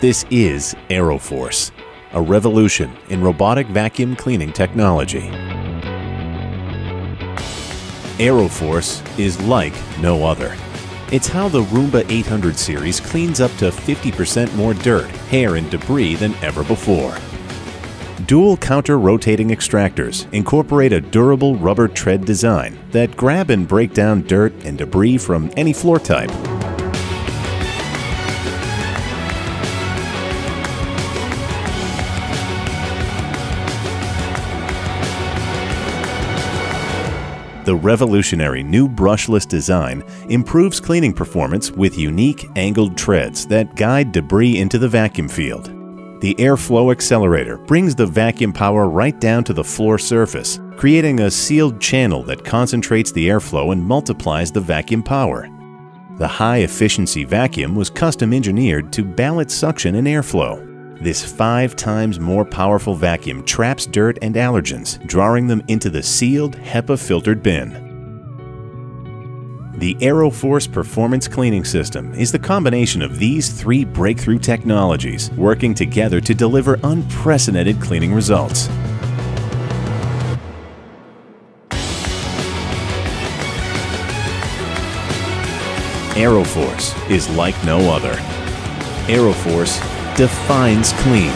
This is AeroForce, a revolution in robotic vacuum cleaning technology. AeroForce is like no other. It's how the Roomba 800 series cleans up to 50% more dirt, hair, and debris than ever before. Dual counter-rotating extractors incorporate a durable rubber tread design that grab and break down dirt and debris from any floor type. The revolutionary new brushless design improves cleaning performance with unique angled treads that guide debris into the vacuum field. The airflow accelerator brings the vacuum power right down to the floor surface, creating a sealed channel that concentrates the airflow and multiplies the vacuum power. The high-efficiency vacuum was custom-engineered to balance suction and airflow. This 5 times more powerful vacuum traps dirt and allergens, drawing them into the sealed, HEPA-filtered bin. The AeroForce Performance Cleaning System is the combination of these 3 breakthrough technologies working together to deliver unprecedented cleaning results. AeroForce is like no other. AeroForce defines clean.